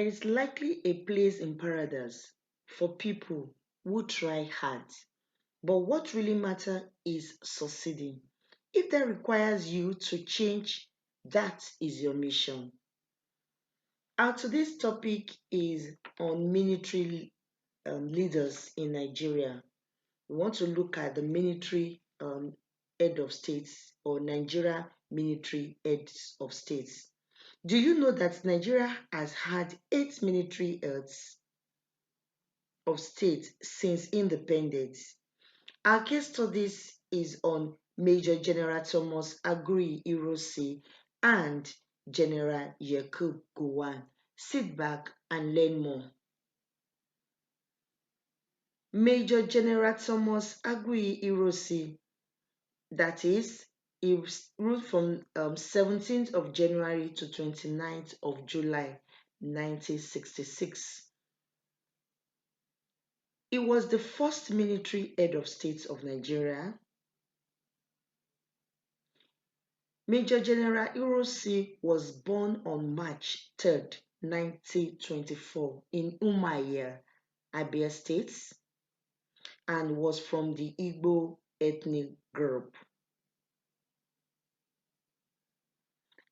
There is likely a place in paradise for people who try hard, but what really matters is succeeding. If that requires you to change, that is your mission. Our today's topic is on military leaders in Nigeria. We want to look at the military head of states or Nigeria military heads of states. Do you know that Nigeria has had 8 military heads of state since independence? Our case studies is on Major General Thomas Aguri Irosi and General Yakub Gowon. Sit back and learn more. Major General Thomas Agui Irosi, that is, he ruled from 17th of January to 29th of July 1966. He was the first military head of state of Nigeria. Major General Irosi was born on March 3rd, 1924 in Umuahia, Abia State, and was from the Igbo ethnic group.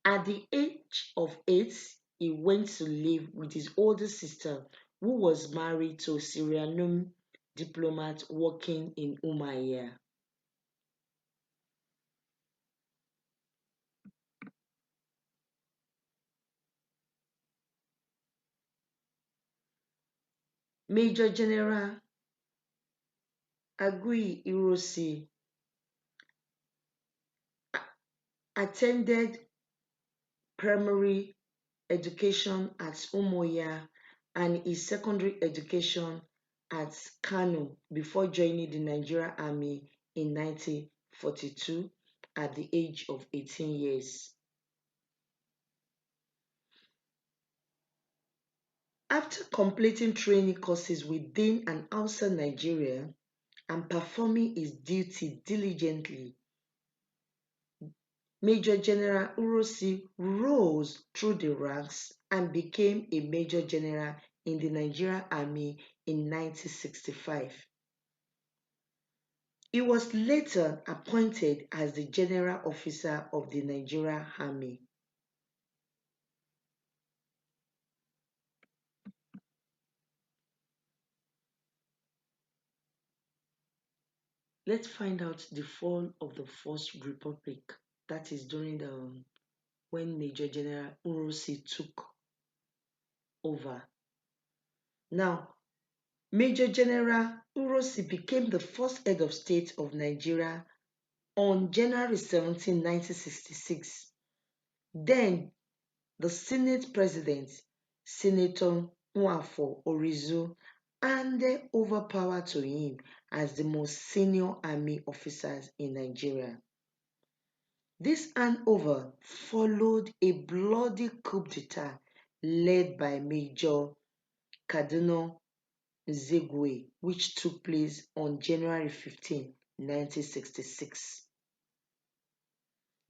At the age of 8, he went to live with his older sister, who was married to a Syrian diplomat working in Umuahia. Major General Agui Irosi attended primary education at Umuahia and his secondary education at Kano before joining the Nigerian Army in 1942 at the age of 18 years. After completing training courses within and outside Nigeria and performing his duty diligently, Major General Urosi rose through the ranks and became a Major General in the Nigerian Army in 1965. He was later appointed as the General Officer of the Nigerian Army. Let's find out the fall of the First Republic, that is during when Major General Urosi took over. Now, Major General Urosi became the first head of state of Nigeria on January 17, 1966. Then, the Senate President, Senator Nwafo Orizu, handed over power to him as the most senior army officers in Nigeria. This handover followed a bloody coup d'etat led by Major Kaduna Zegwe, which took place on January 15, 1966.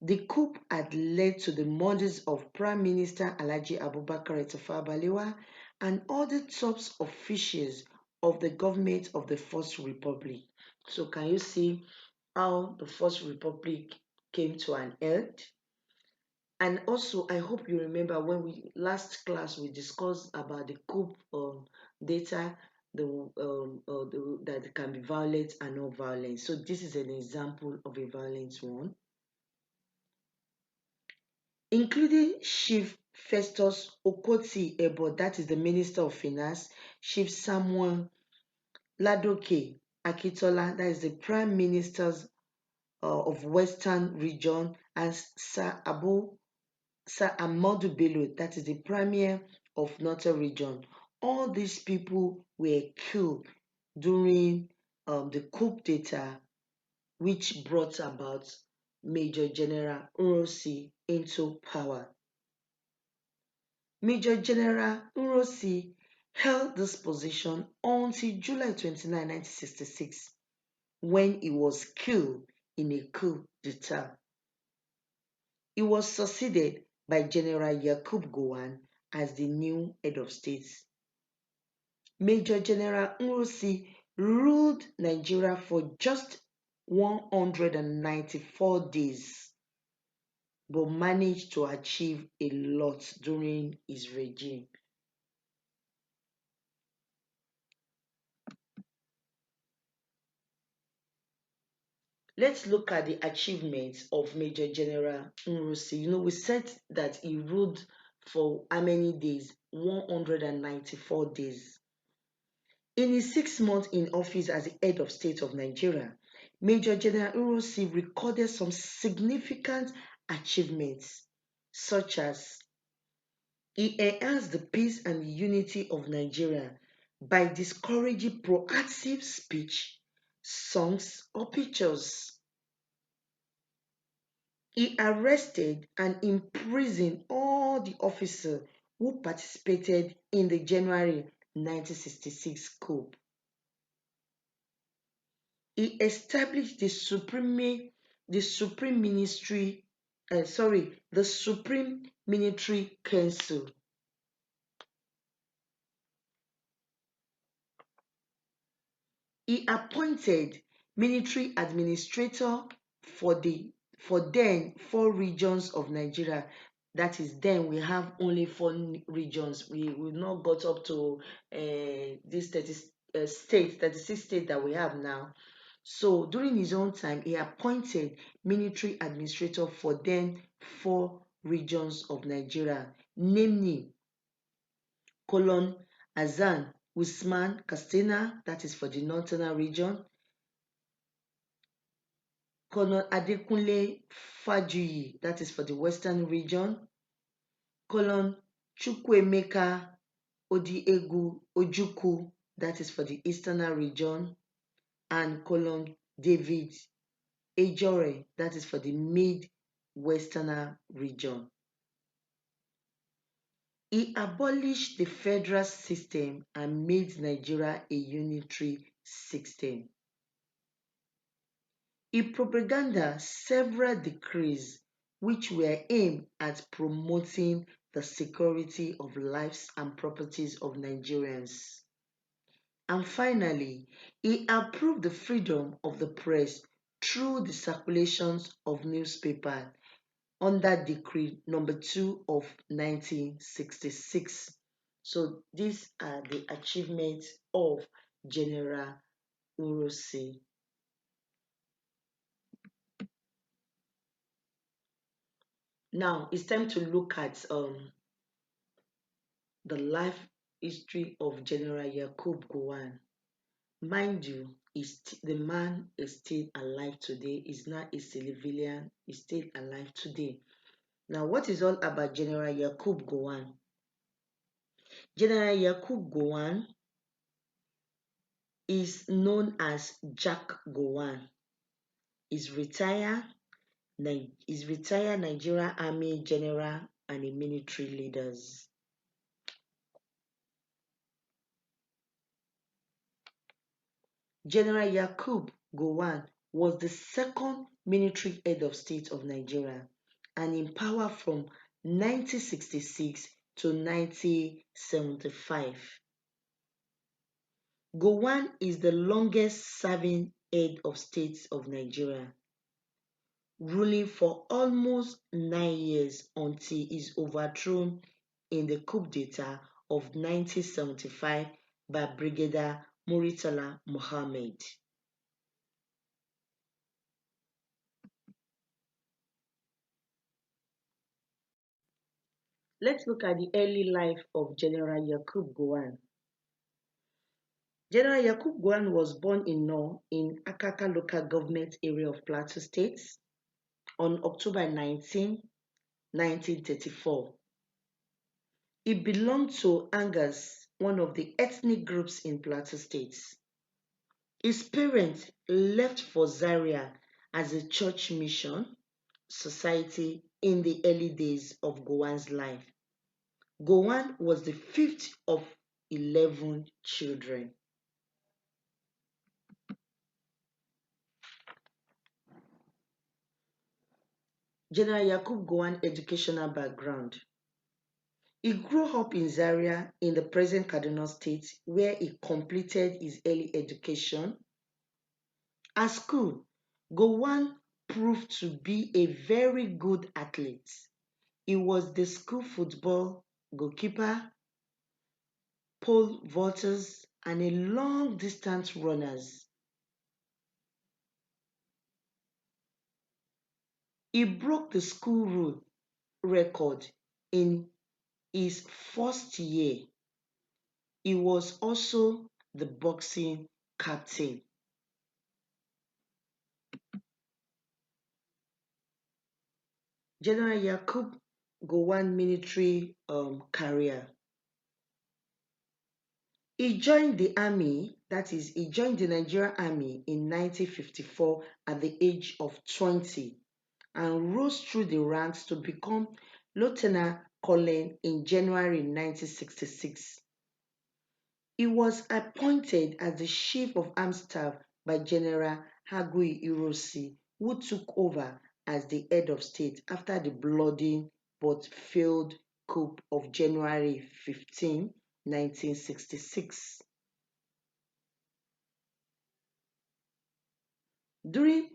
The coup had led to the murders of Prime Minister Alhaji Abubakar Tafawa Balewa and other top officials of the government of the First Republic. So can you see how the First Republic came to an end? And also, I hope you remember when we last class we discussed about the coup data, that can be violent and not violent. So this is an example of a violent one, including Chief Festus Okoti Ebo, that is the Minister of Finance, Chief Samuel Ladoke Akitola, that is the Prime Minister of Western Region, and Sir Ahmadu Bello, that is the Premier of Northern Region. All these people were killed during the coup d'etat, which brought about Major General Urosi into power. Major General Urosi held this position until July 29, 1966, when he was killed in a coup d'etat. He was succeeded by General Yakub Gowon as the new head of state. Major General Nwosi ruled Nigeria for just 194 days, but managed to achieve a lot during his regime. Let's look at the achievements of Major General Nwosi. We said that he ruled for how many days? 194 days. In his 6 months in office as the head of state of Nigeria, Major General Nwosi recorded some significant achievements, such as he enhanced the peace and unity of Nigeria by discouraging proactive speech, songs, or pictures. He arrested and imprisoned all the officers who participated in the January 1966 coup. He established the Supreme Ministry, the Supreme Military Council. He appointed military administrator for then 4 regions of Nigeria. That is, then we have only 4 regions. We've not got up to this 36 states that we have now. So during his own time, he appointed military administrator for then 4 regions of Nigeria, namely Colon Hassan Usman Katsina, that is for the northern region, Colonel Adekunle Fajuyi, that is for the western region, Colonel Chukwuemeka Odiegwu Ojukwu, that is for the eastern region, and Colonel David Ejore, that is for the mid-western region. He abolished the federal system and made Nigeria a unitary system. He propagandized several decrees which were aimed at promoting the security of lives and properties of Nigerians. And finally, he approved the freedom of the press through the circulations of newspapers under Decree number 2 of 1966. So these are the achievements of General Nwosi. Now it's time to look at the life history of General Yakub Gowon. Mind you, the man is still alive today. He's not a civilian. He's still alive today. Now, what is all about General Yakub Gowon? General Yakub Gowon is known as Jack Gowon. He's retired Nigerian Army General and a military leader. General Yakub Gowon was the second military head of state of Nigeria and in power from 1966 to 1975. Gowon is the longest serving head of state of Nigeria, ruling for almost 9 years until his overthrown in the coup d'etat of 1975 by Brigadier Muritala Muhammad. Let's look at the early life of General Yakub Gowon. General Yakub Gowon was born in Nor in Akaka local government area of Plateau State on October 19, 1934. He belonged to Angas, one of the ethnic groups in Plateau State. His parents left for Zaria as a church mission society in the early days of Gowon's life. Gowon was the fifth of 11 children. General Yakub Gowon educational background. He grew up in Zaria in the present Kaduna State, where he completed his early education. At school, Gowon proved to be a very good athlete. He was the school football goalkeeper, pole vaulters, and a long distance runners. He broke the school record in his first year. He was also the boxing captain. General Yakub Gowon military career. He joined the army, that is, he joined the Nigerian army in 1954 at the age of 20 and rose through the ranks to become Lieutenant Colonel in January 1966. He was appointed as the Chief of Armed Staff by General Hagui Irosi, who took over as the head of state after the bloody but failed coup of January 15, 1966. During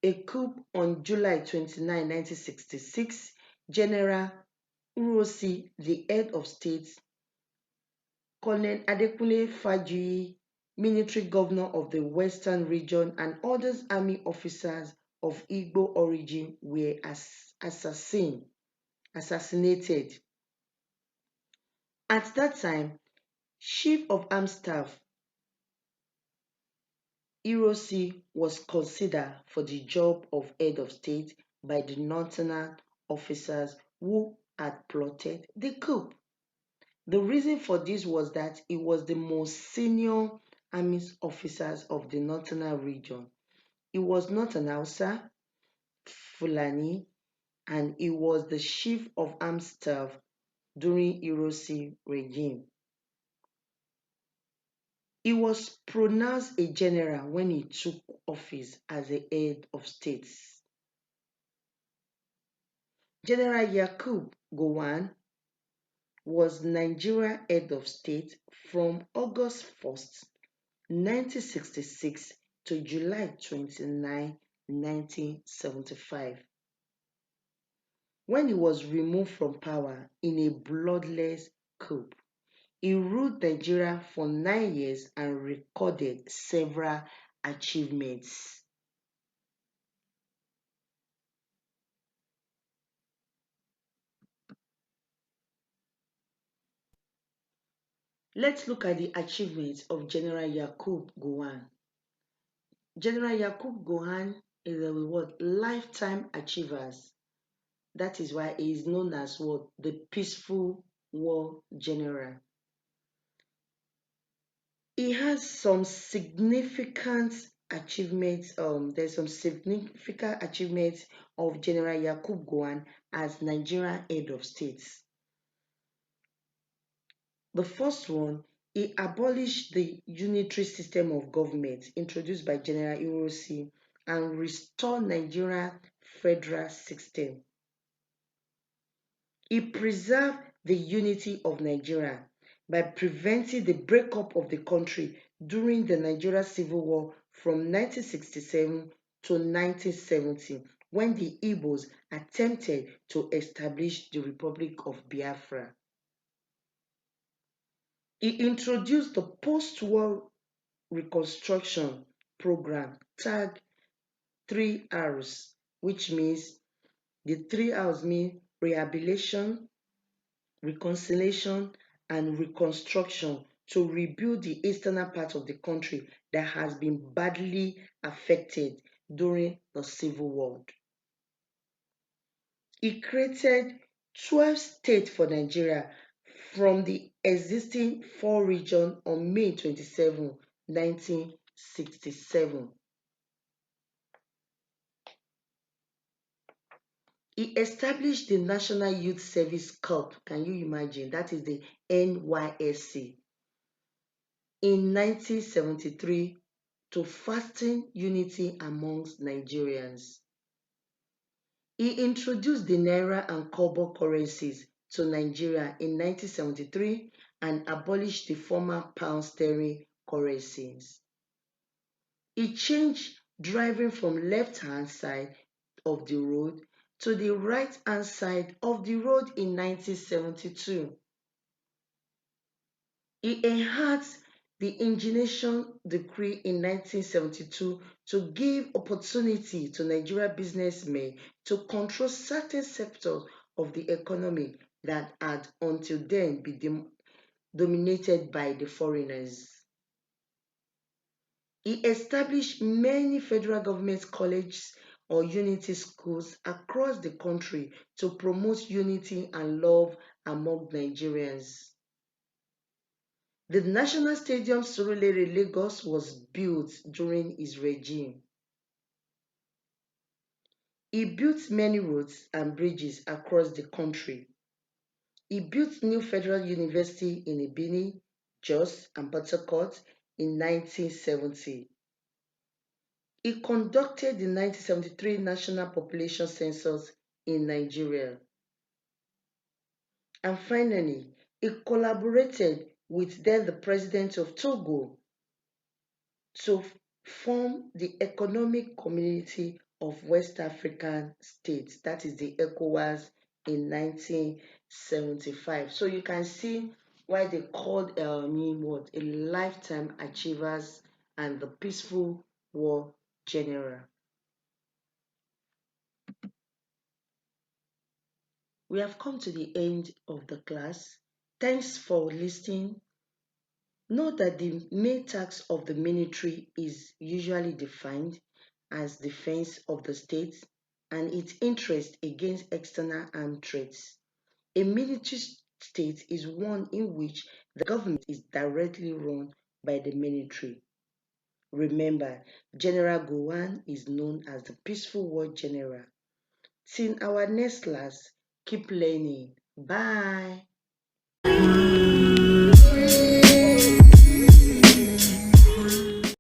a coup on July 29, 1966, General Urosi, the head of state, Colonel Adekunle Fajuyi, military governor of the Western region, and other army officers of Igbo origin were assassinated. At that time, Chief of Armed Staff Irosi was considered for the job of head of state by the northern officers who had plotted the coup. The reason for this was that he was the most senior army officer of the northern region. He was not an Hausa, Fulani, and he was the chief of armed staff during Irosi regime. He was pronounced a general when he took office as the head of state. General Yakub Gowon was Nigeria head of state from August 1st, 1966 to July 29, 1975, when he was removed from power in a bloodless coup. He ruled Nigeria for 9 years and recorded several achievements. Let's look at the achievements of General Yakub Gowon. General Yakub Gowon is a what lifetime achievers. That is why he is known as what the peaceful war general. He has some significant achievements. There's some significant achievements of General Yakub Gowon as Nigerian head of state. The first one, he abolished the unitary system of government introduced by General Irosi and restored Nigerian federal system. He preserved the unity of Nigeria by preventing the breakup of the country during the Nigeria Civil War from 1967 to 1970, when the Igbos attempted to establish the Republic of Biafra. He introduced the post-war reconstruction program tagged 3Rs, which means the 3Rs mean rehabilitation, reconciliation, and reconstruction to rebuild the eastern part of the country that has been badly affected during the Civil War. He created 12 states for Nigeria from the existing 4 regions on May 27, 1967. He established the National Youth Service Corps, can you imagine? That is the NYSC, in 1973 to fasten unity amongst Nigerians. He introduced the Naira and Kobo currencies to Nigeria in 1973 and abolished the former pound sterling currencies. He changed driving from left-hand side of the road to the right-hand side of the road in 1972. He enhanced the Injunction Decree in 1972 to give opportunity to Nigerian businessmen to control certain sectors of the economy that had until then been dominated by the foreigners. He established many federal government colleges or unity schools across the country to promote unity and love among Nigerians. The National Stadium Surulere, Lagos was built during his regime. He built many roads and bridges across the country. He built new federal university in Ibini, Jos, and Port Harcourt in 1970. He conducted the 1973 National Population Census in Nigeria. And finally, he collaborated with then the President of Togo to form the Economic Community of West African States, that is the ECOWAS, in 1975. So you can see why they called him what a lifetime achievers and the peaceful war general. We have come to the end of the class. Thanks for listening. Note that the main task of the military is usually defined as defense of the state and its interest against external armed threats. A military state is one in which the government is directly run by the military. Remember, General Gowon is known as the Peaceful War General. Till our next class, keep learning. Bye.